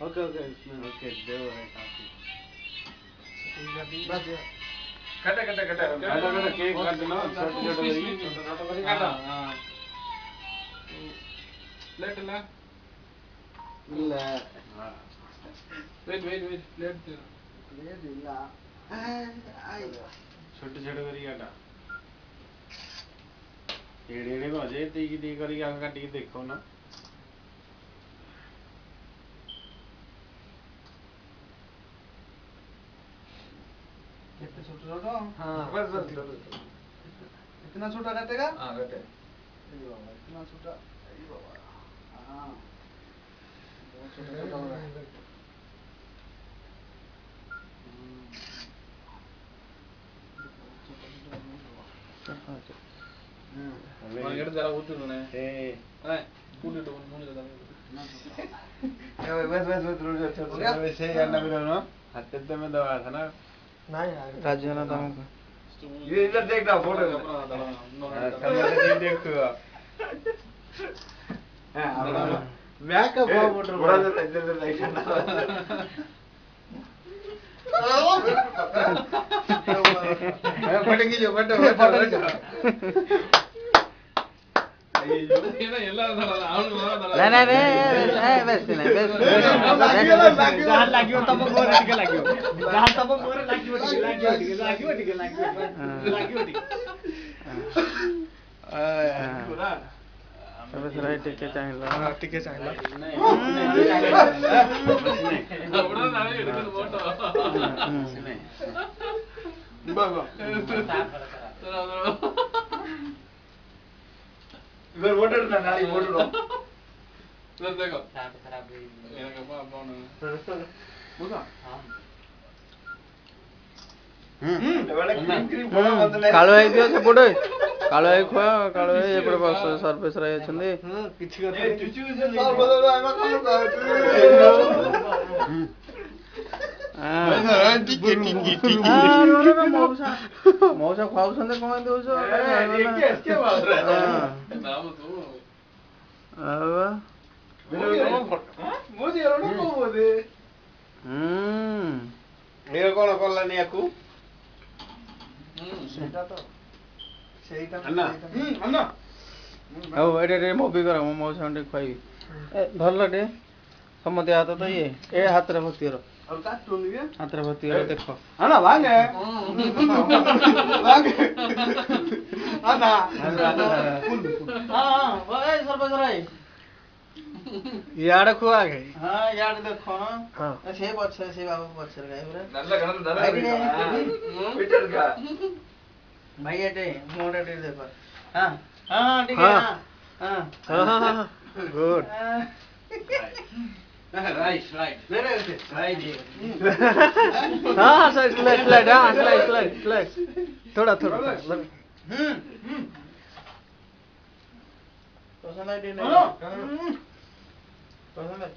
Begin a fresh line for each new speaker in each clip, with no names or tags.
okay okay okay देव है काफी
बस
कटा कटा कटा
कटा कटा केक काट देना छोटे छोटे करी
काटा
हां
प्लेट ला
இல்ல
वेट वेट वेट प्लेट दे
प्लेट இல்ல आई छोटे छोटे करी काटा एड़े एड़े को अजय ती की करी आंख काट के देखो ना
कितने छोटे छोटे
हां बस बस
इतना छोटा काटेगा
हां काटे
अरे बाबा इतना छोटा अरे बाबा हां बहुत छोटा छोटा हो रहा है
मार्केट जरा ऊटूने
ए
हाय कूटे तो मुझे बता
बस बस बस रुक जा छोड़ वैसे ही करना मेरा ना हाथ में दबा था ना
नहीं राजू ना तुम
ये इधर देख ना फोटो कैमरा देखो हां बैकअप फोटो बड़ा सा इधर देखना
पटकी जो पट
नहीं बेस्ट नहीं बेस्ट जहां लागियो तब गोरे टिके लागियो जहां तब गोरे लागियो टिके पूरा सब सराय टिके चाहिला हां टिके चाहिला
नहीं
बड़ा नाले इधर फोटो
नहीं
बाबा
इधर वोटर ना नाली वोटर
बस देखो खराब ये का पापा ने बुझा
कालो है दियो सेपटे कालो है खुआ कालो है एपटे बस सरफेस रे अछंदी किछि
ए चुचु से
सर बदल आइमा कालो मौसा खाउछन्ते कमाइ देउछ
के बात रे
नाम तो
आवा
मोदी एरोडो को मोदी ये कोन कोल्ला नि याकू
सेटा तो सेटा
अन्ना अन्ना
औ एडे मोबी कर मौसा अंडे खुआई ए धरला डे समते हाथ तो ये ए हाथ रे भक्ति रो
और का टोन ये
हाथ रे भक्ति रो देखो
अन्ना भागे भागे अन्ना
हां ओए सरपंच रे याड खुआ गई हां याड देखो हां से बच्चे से बाबू बच्चे गए पूरा
नल्ला गणन दादा
पीटर का
भाई एटे मोटा टे देखो हां हां ठीक है हां हां गुड
राइट राइट
राइट
हां सर स्लाइड हां स्लाइड थोड़ा थोड़ा पसंद है नहीं पसंद है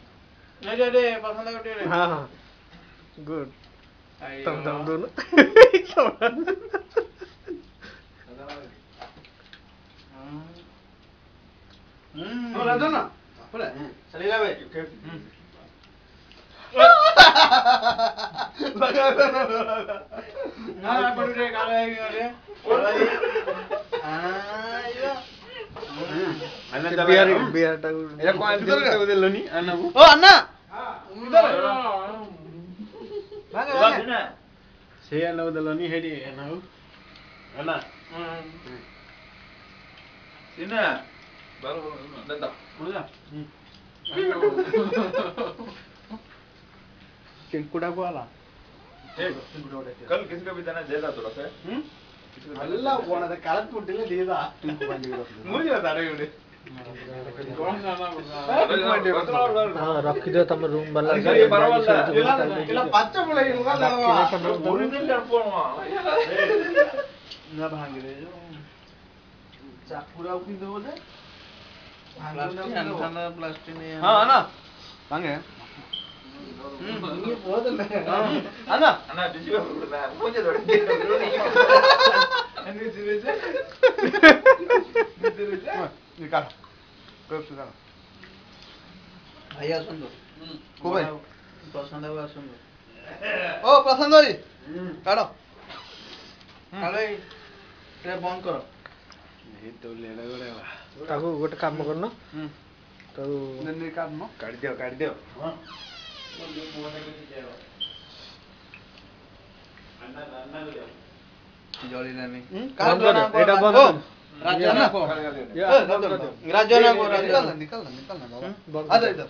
नहीं दे पसंद है हां हां गुड तब दोनों
बोला दो ना बोला
चलेगा बे ना पड़ रे काला है रे बिहार बिहार टा
ये कौन दिल दिल नी अन्ना को
ओ अन्ना इधर
भागे से अन्ना दिल नी हेडी अन्ना को अन्ना
सिना बारो दादा
बोला
चिंकुड़ा को आला
कल किसी को भी देना देता थोड़ा सा
अल्लाह बोना था कालत पुट्टिले देदा मुझे बता रहे हो
कौन सा नाम
हां रखी दे तम रूम वाला
ये बराबर
इला पच्चा बोले इनका
ओरिजिनल फोन
ना भांग रे जो चापूरा उठी दो बोले प्लास्टिक नहीं
हां ना भांगे
ये बहुत है
अन्ना
अन्ना डिजिटल बोलता है मुझे थोड़ी
अन्नी जीवे से निकाल कर सुना
भैया सुन दो को भाई पसंद है वो सुन
ओ प्रशांत भाई काटो
हेलो ट्रे बंद करो
ये तो लेना पड़ेगा
ताकू गोटे काम करना तो
नहीं काटनो
काट दियो
जल्दी नहीं
काट दो ना
एटा बंद
ओ,
कर
राजना को राजना को निकल ना बाबा आ जा इधर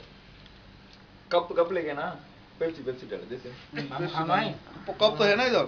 कप लेके ना पेप्सी डाल जैसे
कप तो है ना इधर